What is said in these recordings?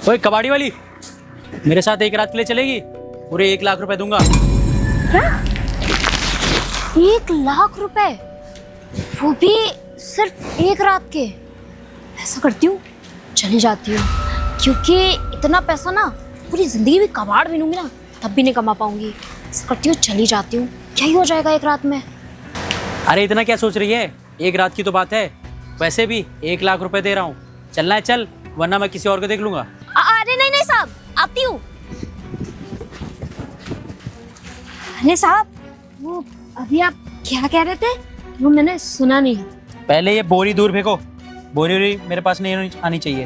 ओए कबाड़ी वाली, मेरे साथ एक रात के लिए चलेगी? पूरे 1 लाख रुपए दूंगा। क्या? 1 लाख रुपए? वो भी सिर्फ एक रात के? ऐसा करती हूँ, चली जाती हूँ, क्योंकि इतना पैसा ना पूरी जिंदगी भी कबाड़ भी लूंगी ना तब भी नहीं कमा पाऊंगी। ऐसा करती हूँ, चली जाती हूँ, क्या ही हो जाएगा एक रात में। अरे इतना क्या सोच रही है, एक रात की तो बात है। वैसे भी 1 लाख रुपए दे रहा हूँ, चलना है चल, वरना मैं किसी और को देख लूंगा। अरे नहीं नहीं साहब, आती हूँ। अरे साहब, वो अभी आप क्या कह रहे थे? वो मैंने सुना नहीं। पहले ये बोरी दूर फेंको, बोरी मेरे पास नहीं आनी चाहिए।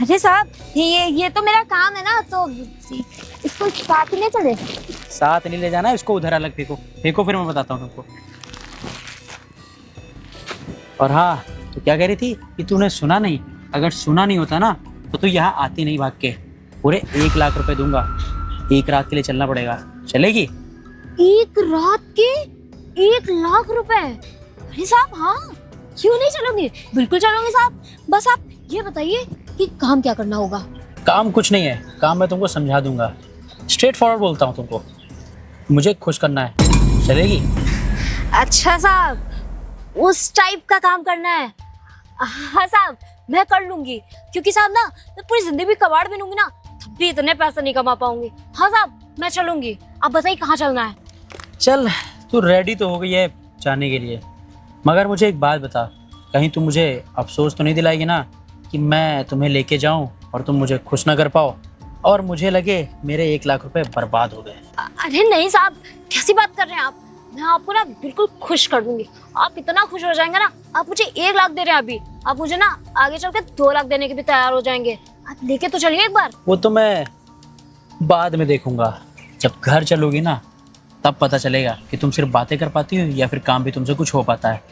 अरे साहब, ये तो मेरा काम है ना, तो इसको साथ ही ले चले। साथ नहीं ले जाना, इसको उधर अलग फेंको। फेंको फिर मैं बताता हूँ तुमको। और हाँ, तो क्या कह रही थी कि तूने सुना नहीं? अगर सुना नहीं होता ना तो तू यहाँ आती नहीं भाग के। पूरे 1 लाख रुपए दूंगा, एक रात के लिए चलना पड़ेगा। चलेगी? एक रात के 1 लाख रुपए? अरे साहब हाँ, क्यों नहीं चलोगे? बिल्कुल चलोगे साहब। बस आप ये बताइए कि काम क्या करना होगा। काम कुछ नहीं है, काम मैं तुमको समझा दूंगा। स्ट्रेट फॉरवर्ड बोलता हूँ तुमको, मुझे खुश करना है। चलेगी? अच्छा साहब, उस टाइप का काम करना है? हाँ साहब, मैं कर लूंगी, क्योंकि साहब ना मैं पूरी जिंदगी भी कबाड़ भी लूंगी ना तब भी इतने पैसे नहीं कमा पाऊंगी। हाँ साहब, मैं चलूंगी। आप बताइए कहाँ चलना है? चल, तू रेडी तो हो गई है जाने के लिए, मगर मुझे एक बात बता, कहीं तुम मुझे अफसोस तो नहीं दिलाएगी ना कि मैं तुम्हें लेके जाऊं और तुम मुझे खुश ना कर पाओ और मुझे लगे मेरे 1 लाख रुपए बर्बाद हो गए। अरे नहीं साहब, कैसी बात कर रहे हैं आप? मैं आपको ना बिल्कुल खुश कर दूंगी। आप इतना खुश हो जाएंगे ना, आप मुझे 1 लाख दे रहे हैं अभी, आप मुझे ना आगे चल के 2 लाख देने के भी तैयार हो जाएंगे। आप लेके तो चलिए एक बार। वो तो मैं बाद में देखूंगा, जब घर चलोगी ना तब पता चलेगा कि तुम सिर्फ बातें कर पाती हो या फिर काम भी तुमसे कुछ हो पाता है।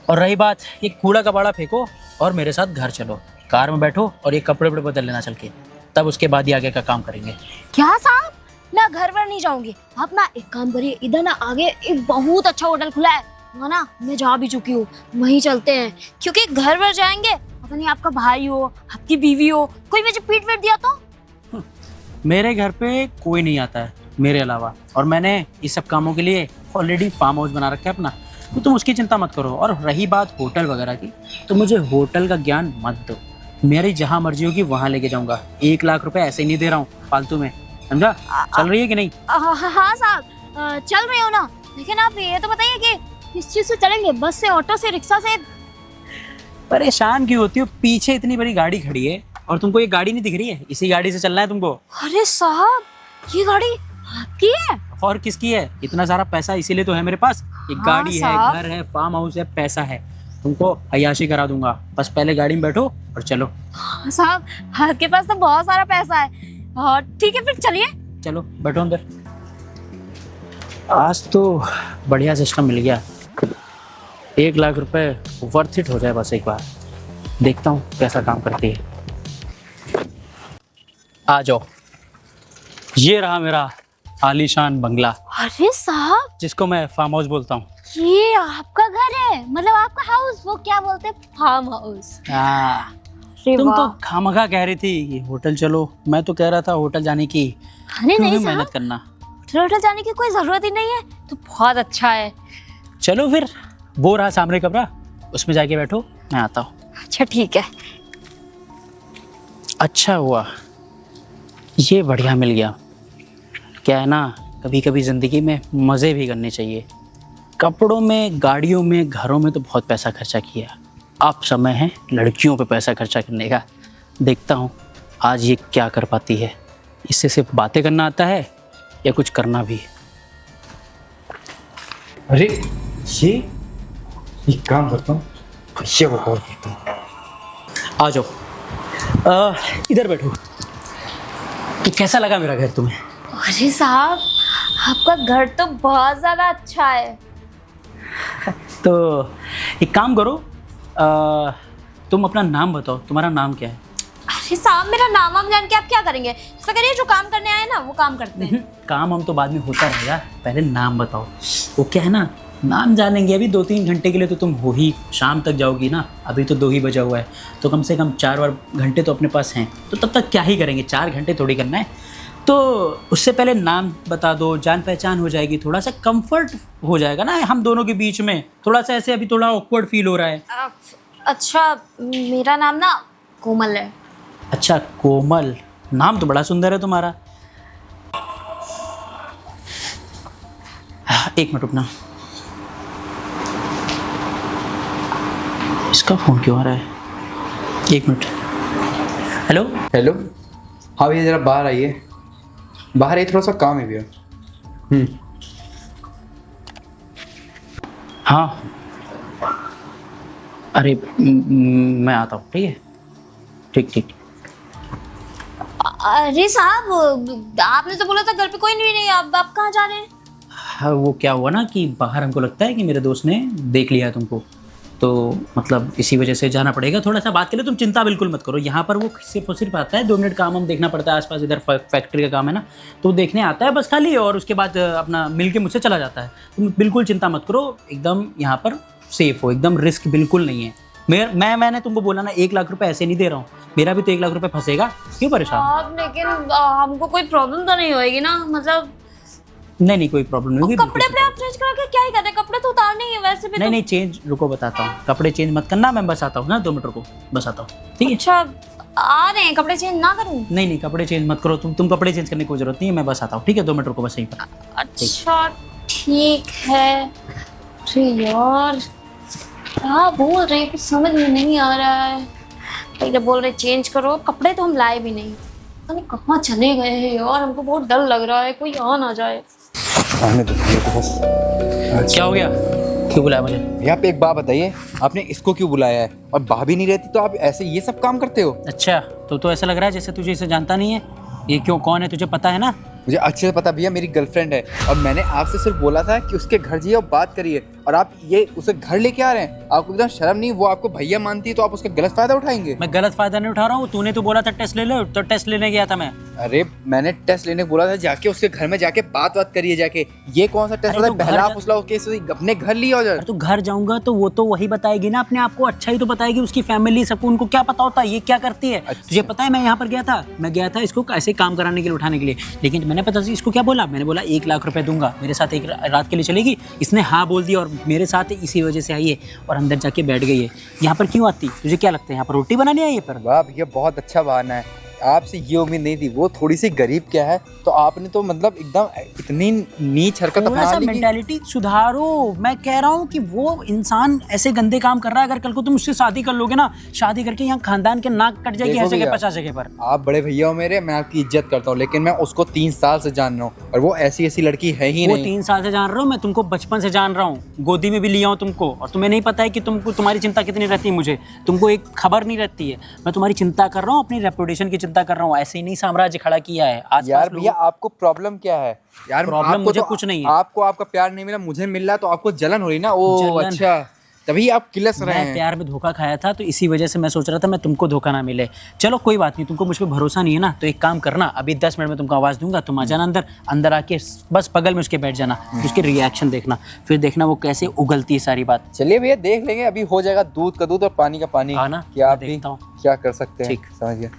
और रही बात, ये कूड़ा कबाड़ा फेंको और मेरे साथ घर चलो, कार में बैठो और ये कपड़े वपड़े बदल लेना चल के, तब उसके बाद ही आगे का काम करेंगे। क्या साहब, मैं घर पर नहीं जाऊंगी। आप ना एक काम करिए, इधर ना आगे एक बहुत अच्छा होटल खुला है, वहाँ ना मैं जा भी चुकी हूँ, वहीं चलते हैं। क्योंकि घर पर जाएंगे, पता नहीं आपका भाई हो, आपकी बीवी हो, कोई मुझे पीट वीट दिया तो। मेरे घर पे कोई नहीं आता है मेरे अलावा, और मैंने इस सब कामों के लिए ऑलरेडी फार्म हाउस बना रखा है अपना, तो तुम उसकी चिंता मत करो। और रही बात होटल वगैरह की, तो मुझे होटल का ज्ञान मत दो, मेरी जहाँ मर्जी होगी वहाँ लेके जाऊंगा। 1 लाख रुपए ऐसे ही नहीं दे रहा हूँ फालतू में, समझा? चल रही है कि नहीं? हाँ साहब, चल रही हो ना, लेकिन आप ये तो बताइए कि किस चीज से चलेंगे? बस से, ऑटो से, रिक्शा से? परेशान क्यों होती हो? पीछे इतनी बड़ी गाड़ी खड़ी है और तुमको ये गाड़ी नहीं दिख रही है? इसी गाड़ी से चलना है तुमको। अरे साहब, ये गाड़ी आपकी है? और किसकी है? इतना सारा पैसा इसीलिए तो है मेरे पास। ये हाँ, गाड़ी है, साहब। घर है, फार्म हाउस है, पैसा है, तुमको अय्याशी करा दूंगा। बस पहले गाड़ी में बैठो और चलो। हाँ साहब, आपके पास तो बहुत सारा पैसा है। और ठीक है, फिर चलिए। चलो बैठो अंदर। आज तो बढ़िया सिस्टम मिल गया, 1 लाख रुपए वर्थ इट हो जाए बस एक बार। देखता हूँ कैसा काम करती है। आ जाओ, ये रहा मेरा आलीशान बंगला, अरे साहब, जिसको मैं फार्म हाउस बोलता हूँ। ये आपका घर है? मतलब आपका हाउस, वो क्या बोलते हैं, फार्म हाउस? अरे तुम तो वाह। खामखा कह रही थी कि होटल चलो, मैं तो कह रहा था होटल जाने की अरे क्यों नहीं भी मेहनत साहब, करना। होटल जाने की कोई जरूरत ही नहीं है, तो बहुत अच्छा है। चलो फिर, वो रहा सामने कमरा, उसमें जाके बैठो, मैं आता हूँ। अच्छा ठीक है। अच्छा हुआ ये बढ़िया मिल गया। क्या है ना, कभी कभी ज़िंदगी में मज़े भी करने चाहिए। कपड़ों में, गाड़ियों में, घरों में तो बहुत पैसा खर्चा किया, अब समय है लड़कियों पे पैसा खर्चा करने का। देखता हूँ आज ये क्या कर पाती है। इससे सिर्फ बातें करना आता है या कुछ करना भी? अरे ये एक काम करता हूँ, ये वो कॉल करता हूँ। आ जाओ, इधर बैठो। तो कैसा लगा मेरा घर तुम्हें? अरे साहब, आपका घर तो बहुत ज्यादा अच्छा है। तो एक काम करो, तुम अपना नाम बताओ, तुम्हारा नाम क्या है? अरे साहब, मेरा नाम हम जान के आप क्या करेंगे? ऐसा करिए, जो काम करने आए ना वो काम करते हैं। काम हम तो बाद में होता रहेगा, पहले नाम बताओ। वो क्या है ना, नाम जानेंगे अभी 2-3 घंटे के लिए तो तुम हो ही, शाम तक जाओगी ना, अभी तो 2 ही बजा हुआ है, तो कम से कम 4 घंटे तो अपने पास हैं, तो तब तक क्या ही करेंगे, 4 घंटे थोड़ी करना है। तो उससे पहले नाम बता दो, जान पहचान हो जाएगी, थोड़ा सा कंफर्ट हो जाएगा ना हम दोनों के बीच में, थोड़ा सा ऐसे अभी थोड़ा ऑकवर्ड फील हो रहा है। अच्छा, मेरा नाम ना कोमल है। अच्छा कोमल, नाम तो बड़ा सुंदर है तुम्हारा। एक मिनट रुकना, इसका फ़ोन क्यों आ रहा है, 1 मिनट। हेलो हेलो, हाँ भैया जरा बाहर आइए, बाहर आइए, थोड़ा सा काम है भैया। हाँ, अरे मैं आता हूँ, ठीक है, ठीक ठीक। अरे साहब, आपने तो बोला था घर पे कोई नहीं, अब आप कहाँ जा रहे हैं? हाँ वो क्या हुआ ना कि बाहर हमको लगता है कि मेरे दोस्त ने देख लिया है तुमको, तो मतलब इसी वजह से जाना पड़ेगा थोड़ा सा बात के लिए। तुम चिंता बिल्कुल मत करो, यहाँ पर वो सिर्फ और सिर्फ आता है, 2 मिनट काम हम देखना पड़ता है आसपास, इधर फैक्ट्री का काम है ना, तो वो देखने आता है बस खाली, और उसके बाद अपना मिल के मुझसे चला जाता है। तुम बिल्कुल चिंता मत करो, एकदम यहाँ पर सेफ हो, एकदम रिस्क बिल्कुल नहीं है। मैंने तुमको बोला ना 1 लाख रुपए ऐसे नहीं दे रहा हूँ, मेरा भी तो 1 लाख रुपए फंसेगा, क्यों परेशान? आप लेकिन हमको कोई प्रॉब्लम तो नहीं होएगी ना? मतलब नहीं कोई प्रॉब्लम नहीं होगी। कपड़े अपने आप चेंज करा के क्या ही करते, कपड़े तो उतारने ही है वैसे भी। नहीं चेंज, रुको बताता हूँ, कपड़े चेंज मत करना, मैं बस आता हूँ ना, 2 मिनट रुको, बस आता हूँ, ठीक है? अच्छा, आ रहे हैं, कपड़े चेंज ना करूँ? नहीं कपड़े चेंज मत करो, तुम कपड़े चेंज करने की कोई जरूरत नहीं है, मैं बस आता हूँ, ठीक है? 2 मिनट रुको बस यहीं पर। अच्छा ठीक है। अरे यार, क्या बोल रहे हैं, कुछ समझ में नहीं आ रहा है। पहले बोल रहे चेंज करो, कपड़े तो हम लाए भी नहीं, पता नहीं कहाँ चले गए हैं यार, हमको बहुत डर लग रहा है, कोई आ ना जाए। आने दो भैया को बस। क्या हो गया, क्यों बुलाया मुझे? यहाँ पे एक बात बताइए, आपने इसको क्यों बुलाया है? और भाभी नहीं रहती तो आप ऐसे ये सब काम करते हो? अच्छा तो ऐसा लग रहा है जैसे तुझे इसे जानता नहीं है। ये क्यों, कौन है, तुझे पता है ना? मुझे अच्छे से पता भैया, मेरी गर्लफ्रेंड है, और मैंने आपसे सिर्फ बोला था कि उसके घर जाइए और बात करिए, और आप ये उसे घर लेके आ रहे हैं। आपको एकदम शर्म नहीं? वो आपको भैया मानती है तो आप उसका गलत फायदा उठाएंगे? मैं गलत फायदा नहीं उठा रहा हूँ, तूने तो बोला था टेस्ट ले लो, तो टेस्ट लेने गया था मैं। अरे मैंने टेस्ट लेने को बोला था, जाके उसके घर में जाके बात करिए जाके। ये कौन सा टेस्ट होता है? पहला आप फुसला होके अपने घर लिया जाए। तो घर जाऊंगा तो वो तो वही बताएगी ना अपने आप को, अच्छा ही तो बताएगी, उसकी फैमिली सबको, उनको क्या पता होता है ये क्या करती है। तुझे पता है मैं यहाँ पर गया था इसको ऐसे काम कराने के लिए, उठाने के लिए, लेकिन मैंने पता इसको क्या बोला, मैंने बोला 1 लाख रुपए दूंगा, मेरे साथ 1 रात के लिए चलेगी। इसने हाँ बोल दिया और मेरे साथ इसी वजह से आई है, और अंदर जाके बैठ गई है। यहाँ पर क्यों आती, तुझे क्या लगता है यहाँ पर रोटी बनाने आई है? पर वाह भैया, बहुत अच्छा बहाना है, आपसे ये उम्मीद नहीं थी। वो थोड़ी सी गरीब क्या है, तो आपने तो मतलब एकदम इतनी नीच हरकत थोड़ा अपना सा ली कि- मेंटालिटी सुधारो। मैं कह रहा हूँ कि वो इंसान ऐसे गंदे काम कर रहा है, अगर कल को तुम उससे शादी कर लोगे ना, शादी करके यहाँ खानदान के नाक कट जाएगी, हर देखो जगह भैया, 50 जगह पर। आप बड़े भैया हो मेरे, मैं आपकी इज्जत करता हूँ, लेकिन मैं उसको 3 साल से जान रहा हूँ, और वो ऐसी लड़की है ही वो नहीं। 3 साल से जान रहा हूँ, मैं तुमको बचपन से जान रहा हूँ, गोदी में भी लिया हूँ तुमको, और तुम्हें नहीं पता है कि तुमको तुम्हारी चिंता कितनी रहती है मुझे, तुमको एक खबर नहीं रहती है। मैं तुम्हारी चिंता कर रहा हूँ, अपनी रेपुटेशन की चिंता कर रहा हूँ, ऐसे ही नहीं साम्राज्य खड़ा किया है। यार भैया, आपको प्रॉब्लम क्या है यार? प्रॉब्लम आपको मुझे तो कुछ नहीं है। आपको आपका प्यार नहीं मिला, मुझे मिल रहा, तो आपको जलन हो रही ना? ओ जलन। अच्छा, तभी आप किलस रहे मैं हैं। प्यार में धोखा खाया था, तो इसी वजह से मैं सोच रहा था मैं तुमको धोखा ना मिले। चलो कोई बात नहीं, तुमको मुझ पर भरोसा नहीं है ना, तो एक काम करना, अभी 10 मिनट में तुमको आवाज़ दूंगा, तुम आ जाना अंदर आके बस बगल में उसके बैठ जाना, उसके रिएक्शन देखना, फिर देखना वो कैसे उगलती है सारी बात। चलिए भैया, देख लेंगे, अभी हो जाएगा दूध का दूध और पानी का पानी। हाँ ना, क्या मैं आप भी देखता हूँ। क्या कर सकते हैं, ठीक। समझ गया।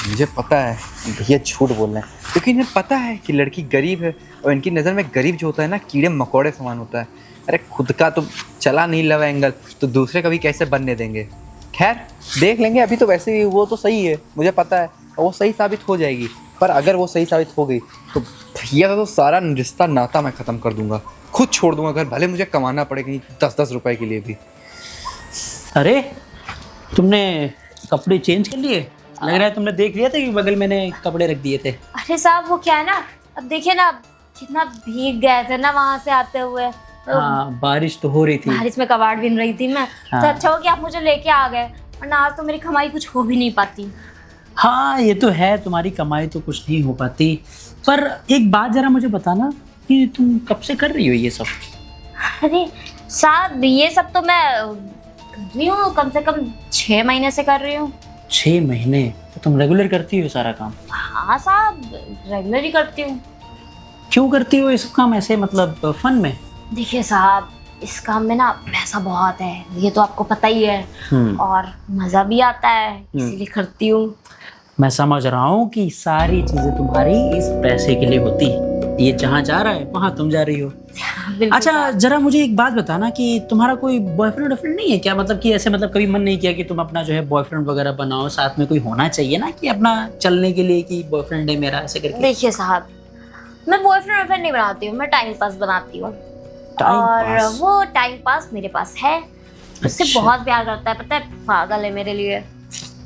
मुझे पता है भैया झूठ बोल रहे हैं, क्योंकि इन्हें पता है कि लड़की गरीब है, और इनकी नज़र में गरीब जो होता है ना, कीड़े मकोड़े समान होता है। अरे खुद का तो चला नहीं लव एंगल, तो दूसरे का भी कैसे बनने देंगे? खैर देख लेंगे, अभी तो वैसे भी वो तो सही है, मुझे पता है, और वो सही साबित हो जाएगी। पर अगर वो सही साबित हो गई तो भैया का तो सारा रिश्ता नाता मैं ख़त्म कर दूंगा, खुद छोड़ दूंगा घर, भले मुझे कमाना पड़े कहीं 10-10 रुपए के लिए भी। अरे तुमने कपड़े चेंज कर लिए? लग रहा है तुमने देख लिया था कि बगल मैंने कपड़े रख दिए थे। अरे साहब, वो क्या है ना, अब देखिए ना कितना भीग गए थे ना वहां से आते हुए, तो हाँ बारिश तो हो रही थी। बारिश में कबाड़ बिन रही थी मैं, हाँ। तो अच्छा हो कि आप मुझे लेके आ गए, वरना आज तो मेरी कमाई कुछ हो भी नहीं पाती। हाँ ये तो है, तुम्हारी कमाई तो कुछ नहीं हो पाती। पर एक बात जरा मुझे बताना कि तुम कब से कर रही हो ये सब? अरे साहब, ये सब तो मैं कर रही हूँ, कम से कम 6 महीने से कर रही हूँ। 6 महीने? तो तुम रेगुलर करती हो सारा काम? हाँ साहब, रेगुलर ही करती हूँ। क्यों करती हो ये सब काम ऐसे, मतलब फन में? देखिए साहब, इस काम में ना पैसा बहुत है, ये तो आपको पता ही है। और मजा भी आता है, इसीलिए करती हूँ। मैं समझ रहा हूँ कि सारी चीजें तुम्हारी इस पैसे के लिए होती है। ये जहाँ जा रहा है वहाँ तुम जा रही हो। बिल्कुल अच्छा जरा मुझे एक बात बताना कि तुम्हारा कोई बॉयफ्रेंड वॉयफ्रेंड नहीं है क्या? मतलब कि ऐसे मतलब कभी मन नहीं किया कि तुम अपना जो है बॉयफ्रेंड वगैरह बनाओ, साथ में कोई होना चाहिए ना कि अपना चलने के लिए कि बॉयफ्रेंड है मेरा ऐसे करके। देखिए साहब, मैं बॉयफ्रेंड नहीं बनाती हूँ, मैं टाइम पास बनाती हूँ। टाइम और पास? वो टाइम पास मेरे पास है, उससे अच्छा। बहुत प्यार करता है, पता है, पागल है मेरे लिए,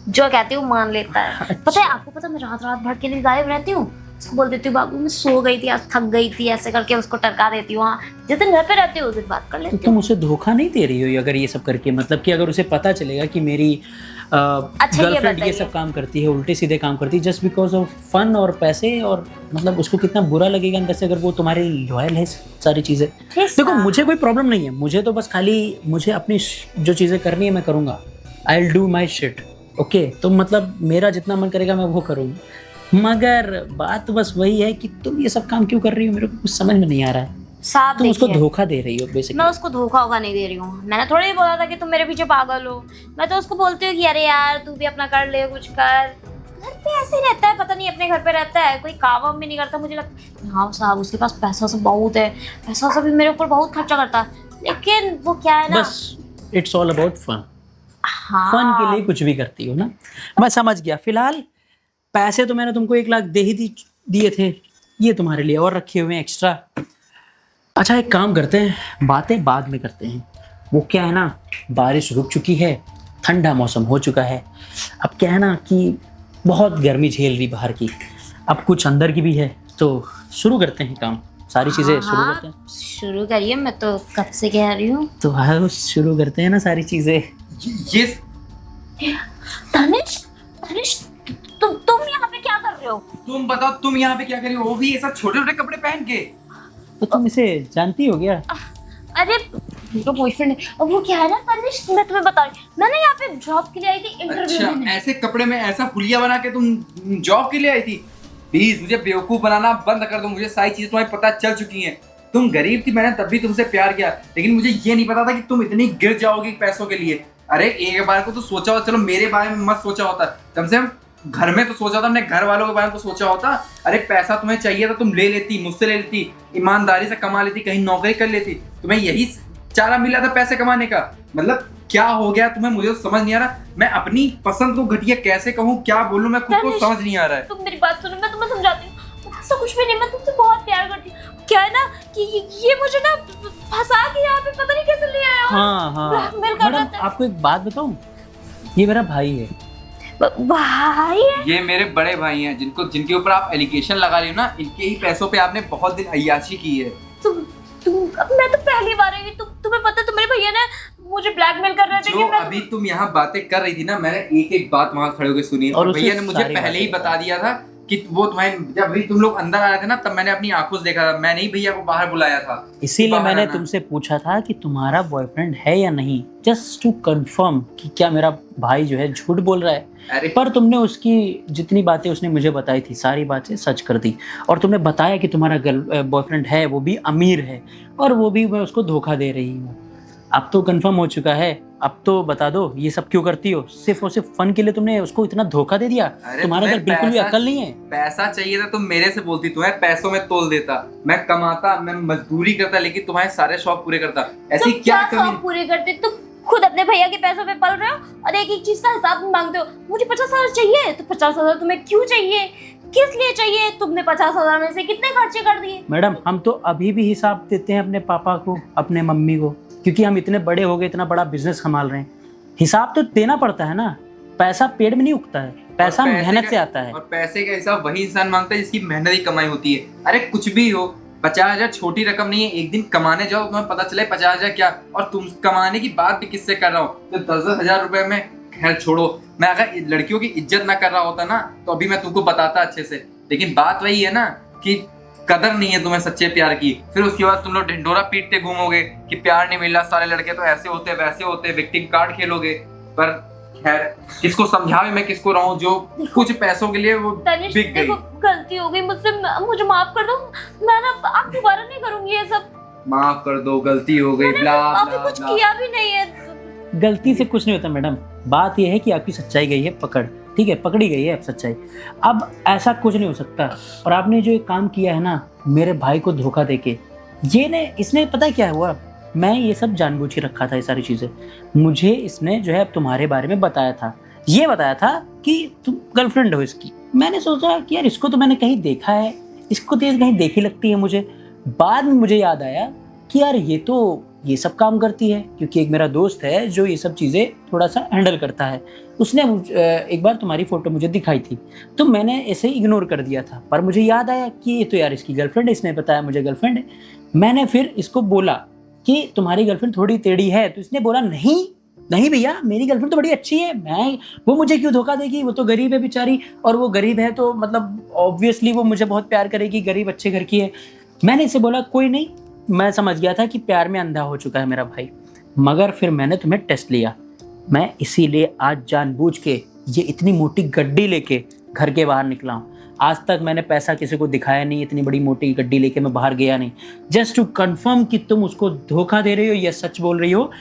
जो कहती हूँ मान लेता है। पता है आपको, पता है मैं रात रात भर के लिए गायब रहती हूँ, उसको बोल देती हूँ बाबू मैं सो गई थी, आज थक गई थी, ऐसे करके उसको टरका देती हूँ। हाँ, जिस दिन घर पे रहती हूँ उस दिन बात कर तो लेती तुम हूँ। उसे धोखा नहीं दे रही हो अगर ये सब करके? मतलब कि अगर उसे पता चलेगा कि मेरी अच्छा, ये गर्लफ्रेंड ये बताइए। सब काम करती है, उल्टे सीधे काम करती है जस्ट बिकॉज ऑफ फन और पैसे, और मतलब उसको कितना बुरा लगेगा अंदर से अगर वो तुम्हारे लॉयल है सारी चीज़ें। देखो मुझे कोई प्रॉब्लम नहीं है, मुझे तो बस खाली मुझे अपनी जो चीज़ें करनी है मैं करूँगा। I will do my shit, okay? तो मतलब मेरा जितना मन करेगा मैं वो करूँगा, मगर बात बस वही है कि तुम ये सब काम क्यों कर रही हो, मेरे को कुछ समझ में नहीं आ रहा है। साहब तुम उसको देखिए, धोखा दे रही हो बेसिकली। मैं उसको धोखा होगा नहीं दे रही हूँ। मैंने थोड़ी ही बोला था कि तुम मेरे पीछे पागल हो। मैं तो उसको बोलती हूँ कि अरे यार तू भी अपना कर ले, कुछ कर। घर पे ऐसे ही रहता है, पता नहीं अपने घर पे रहता है, कोई काम वाम भी नहीं करता। मुझे लगता है हाँ साहब उसके पास पैसा सब बहुत है, पैसा सब भी मेरे ऊपर बहुत खर्चा करता है, लेकिन वो क्या है ना, बस इट्स ऑल अबाउट फन। हाँ फन के लिए कुछ भी करती हो ना, मैं समझ गया। फिलहाल पैसे तो मैंने तुमको 1 लाख दे ही दिए थे, ये तुम्हारे लिए और रखे हुए हैं एक्स्ट्रा। अच्छा एक काम करते हैं, बातें बाद में करते हैं। वो क्या है ना, बारिश रुक चुकी है, ठंडा मौसम हो चुका है। अब क्या है ना कि बहुत गर्मी झेल रही बाहर की, अब कुछ अंदर की भी है, तो शुरू करते हैं काम, सारी चीज़ें शुरू हाँ, करते हैं। शुरू करिए, मैं तो कब से कह रही हूँ। तो हाँ शुरू करते हैं ना सारी चीज़ें। ये तनिष, तनिष, तुम यहाँ पे क्या कर रहे हो? तुम बताओ, तुम यहाँ पे क्या कर रही हो? वो भी ये सब छोटे छोटे कपड़े पहन के। तो तुम इसे जानती हो क्या? अरे मेरा बॉयफ्रेंड है। अब वो क्या है ना तनिष, मैं तुम्हें बता रही हूँ, मैं यहाँ पे जॉब के लिए आई थी, इंटरव्यू अच्छा, देने। ऐसे कपड़े में ऐसा हुलिया बना के तुम जॉब के लिए आई थी? प्लीज मुझे बेवकूफ बनाना बंद कर दो, मुझे सारी चीजें तुम्हारी पता चल चुकी हैं। तुम गरीब थी, मैंने तब भी तुमसे प्यार किया, लेकिन मुझे ये नहीं पता था कि तुम इतनी गिर जाओगी पैसों के लिए। अरे एक बार को तो सोचा होता, चलो मेरे बारे में मत सोचा होता, कम से कम घर में तो सोचा होता, अपने घर वालों के बारे में तो सोचा होता। अरे पैसा तुम्हें चाहिए था, तुम ले लेती, मुझसे ले लेती, ईमानदारी से कमा लेती, कहीं नौकरी कर लेती। तुम्हें यही चारा मिला था पैसे कमाने का। मतलब क्या हो गया तुम्हें, मुझे तो समझ नहीं आ रहा। मैं अपनी पसंद को घटिया कैसे कहूँ, क्या बोलूँ, मैं खुद को समझ नहीं आ रहा है। तुम मेरी बात सुनो, मैं तुम्हें समझाती हूँ। ऐसा कुछ भी नहीं, मैं तुमसे बहुत प्यार करती हूँ। क्या है ना कि ये मुझे ना फंसा के यहाँ पे पता नहीं कैसे ले आया। हाँ हाँ ब्लैकमेल कर रहा मैडम, था। आपको एक बात बताऊं, ये मेरा भाई है। भाई है? ये मेरे बड़े भाई हैं, जिनके ऊपर आप एलिगेशन लगा रही हो ना, इनके ही पैसों पे आपने बहुत दिन अय्याशी की है। तुम अब मैं तो पहली बार आई हूँ, तुम्हें पता है तुम्हारे भैया ने मुझे ब्लैकमेल कर रहे थे जो कि मैं अभी तुम यहाँ बातें कर रही थी ना, मैंने एक एक बात वहां खड़े होकर सुनी, और उसे भैया ने मुझे सारी पहले ही बातें बता दिया था कि वो तुम्हारे, जब भी तुम लोग अंदर आ रहे थे ना, तब मैंने अपनी आंखों से देखा था। मैंने ही भैया को बाहर बुलाया था, इसीलिए बाहर मैंने आना। तुमसे पूछा था कि तुम्हारा बॉयफ्रेंड है या नहीं, जस्ट टू कंफर्म कि क्या मेरा भाई जो है झूठ बोल रहा है। अरे पर तुमने उसकी जितनी बातें उसने मुझे बताई थी सारी बातें सच कर दी, और तुमने बताया कि तुम्हारा बॉयफ्रेंड है, वो भी अमीर है, और वो भी मैं उसको धोखा दे रही हूँ। अब तो कंफर्म हो चुका है, अब तो बता दो ये सब क्यों करती हो? सिर्फ और सिर्फ फन के लिए तुमने उसको इतना धोखा दे दिया? अरे तुम्हारे अंदर तुम्हें बिल्कुल भी पैसा- अकल नहीं है। पैसा चाहिए था, तुम मेरे से बोलती, तुम्हें पैसों में तोल देता, मैं कमाता, मैं मजदूरी करता, लेकिन तुम्हारे सारे शौक पूरे करता। ऐसी तुम क्या शौक कमी? पूरे करते? तुम खुद अपने भैया के पैसों पे पल रहे हो और एक एक चीज का हिसाब मांगते हो। मुझे 50,000 चाहिए, तो 50,000 तुम्हें क्यों चाहिए, किस लिए चाहिए? तुमने 50,000 में से कितने खर्चे कर दिए? मैडम हम तो अभी भी हिसाब देते हैं अपने पापा को, अपने मम्मी को, क्योंकि हम इतने बड़े हो गए, इतना बड़ा बिजनेस संभाल रहे हैं। हिसाब तो देना पड़ता है ना, पैसा पेड़ में नहीं उगता है, पैसा और पैसे मेहनत का- से आता है। और पैसे का हिसाब वही इंसान मांगता है जिसकी मेहनत की कमाई होती है। अरे कुछ भी हो, 50,000 छोटी रकम नहीं है। एक दिन कमाने जाओ, तुम्हें पता चले 50,000 क्या, और तुम कमाने की बात भी किससे कर रहा हूँ, तो 10,000 रुपए में, खैर छोड़ो। मैं अगर लड़कियों की इज्जत ना कर रहा होता ना, तो अभी मैं तुमको बताता अच्छे से। लेकिन बात वही है ना कि कदर नहीं है तुम्हें सच्चे प्यार की। फिर उसके बाद तुम लोग ढिंडोरा पीटते घूमोगे कि प्यार नहीं मिल रहा, सारे लड़के तो ऐसे होते वैसे होते, विक्टिम कार्ड खेलोगे। पर खैर किसको समझा भी मैं, किसको रहूं जो कुछ पैसों के लिए वो तनिष बिक गई। देखो, गलती हो गई मुझसे, मुझे माफ कर दो। मैं ना अब दोबारा नहीं करूंगी ये सब। माफ कर दो, गलती हो गई, ब्ला अभी ब्ला कुछ ब्ला। किया भी नहीं है। गलती से कुछ नहीं होता मैडम, बात यह है कि आपकी सच्चाई गई है पकड़, ठीक है, पकड़ी गई है अब सच्चाई। अब ऐसा कुछ नहीं हो सकता। और आपने जो एक काम किया है ना मेरे भाई को धोखा देके, इसने पता है क्या हुआ, मैं ये सब जानबूझ के रखा था ये सारी चीज़ें। मुझे इसने जो है तुम्हारे बारे में बताया था, ये बताया था कि तुम गर्लफ्रेंड हो इसकी। मैंने सोचा कि यार इसको तो मैंने कहीं देखा है, इसको तो कहीं देखी लगती है मुझे। बाद में मुझे याद आया कि यार ये सब काम करती है, क्योंकि एक मेरा दोस्त है जो ये सब चीज़ें थोड़ा सा हैंडल करता है। उसने एक बार तुम्हारी फ़ोटो मुझे दिखाई थी, तो मैंने ऐसे ही इग्नोर कर दिया था। पर मुझे याद आया कि ये तो यार इसकी गर्लफ्रेंड है, इसने बताया मुझे गर्लफ्रेंड है। मैंने फिर इसको बोला कि तुम्हारी गर्लफ्रेंड थोड़ी टेढ़ी है, तो इसने बोला नहीं भैया, मेरी गर्लफ्रेंड तो बड़ी अच्छी है, वो मुझे क्यों धोखा देगी, वो तो गरीब है बेचारी, और वो गरीब है तो मतलब ऑब्वियसली वो मुझे बहुत प्यार करेगी, गरीब अच्छे घर की है। मैंने इसे बोला कोई नहीं, मैं समझ गया था कि प्यार में अंधा हो चुका है मेरा भाई। मगर फिर मैंने तुम्हें टेस्ट लिया, मैं इसीलिए आज जानबूझ के ये इतनी मोटी गड्डी लेके घर के बाहर निकला हूँ। आज तक मैंने पैसा किसी को दिखाया नहीं, इतनी बड़ी मोटी गड्डी लेके मैं बाहर गया नहीं, जस्ट टू कंफर्म कि तुम उसको धोखा दे रही हो या सच बोल रही हो।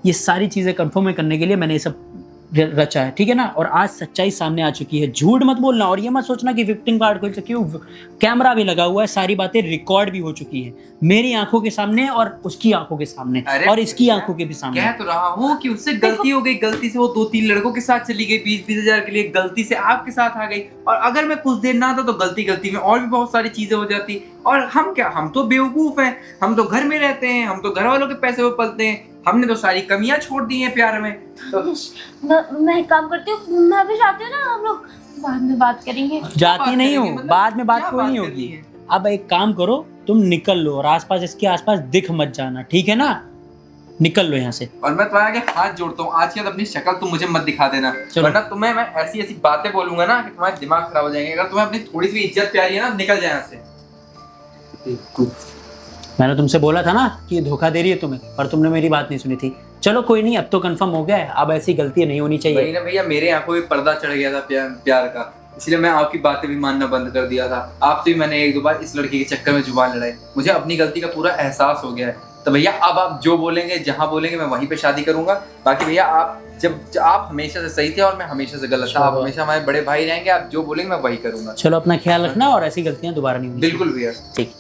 ये सारी चीज़ें कंफर्म करने के लिए मैंने ये सब रचा है, ठीक है ना। और आज सच्चाई सामने आ चुकी है, झूठ मत बोलना। और ये मत सोचना कि विक्टिम कार्ड खोल चुकी हूँ, कैमरा भी लगा हुआ है, सारी बातें रिकॉर्ड भी हो चुकी है मेरी आंखों के सामने और उसकी आंखों के सामने और इसकी आंखों के भी सामने। कह तो रहा हूँ कि उससे गलती हो गई, गलती से वो 2-3 लड़कों के साथ चली गई 20-20 हजार के लिए, गलती से आपके साथ आ गई। और अगर मैं कुछ देर ना आता तो गलती में और भी बहुत सारी चीजें हो जाती। और हम तो बेवकूफ हैं, हम तो घर में रहते हैं, हम तो घर वालों के पैसे पे पलते हैं, हमने तो सारी कमियां छोड़ दी हैं प्यार में। तो मैं एक काम करती हूँ, मैं भी जाती हूँ ना, हम लोग बाद में बात करेंगे। जाती नहीं हूँ, मतलब बाद में बात क्या कोई नहीं बात होगी। करनी है? अब एक काम करो, तुम निकल लो और आसपास इसके आसपास दिख मत जाना, ठीक है ना, निकल लो यहाँ से। और मैं तुम्हारे आगे हाथ जोड़ता हूँ, आज के बाद अपनी शक्ल तुम मुझे मत दिखा देना, वरना तुम्हें मैं ऐसी ऐसी बातें बोलूंगा ना कि तुम्हारे दिमाग खराब हो जाएंगे। अगर तुम्हें अपनी थोड़ी सी इज्जत प्यारी है ना, निकल जाए यहाँ से। मैंने तुमसे बोला था ना कि ये धोखा दे रही है तुम्हें, पर तुमने मेरी बात नहीं सुनी थी। चलो कोई नहीं, अब तो कंफर्म हो गया है, अब ऐसी गलती नहीं होनी चाहिए। वही ना भैया, मेरे आंखों में पर्दा चढ़ गया था प्यार का, इसलिए मैं आपकी बातें भी मानना बंद कर दिया था। आपसे भी मैंने 1-2 बार इस लड़की के चक्कर में जुबान लड़ाई, मुझे अपनी गलती का पूरा एहसास हो गया है। तो भैया अब आप जो बोलेंगे, जहाँ बोलेंगे, मैं वहीं पे शादी करूंगा। बाकी भैया आप आप हमेशा से सही थे और मैं हमेशा से गलत था, आप हमेशा हमारे बड़े भाई रहेंगे, आप जो बोलेंगे मैं वही करूंगा। चलो अपना ख्याल रखना और ऐसी गलतियां दोबारा नहीं होंगी। बिल्कुल भैया। ठीक।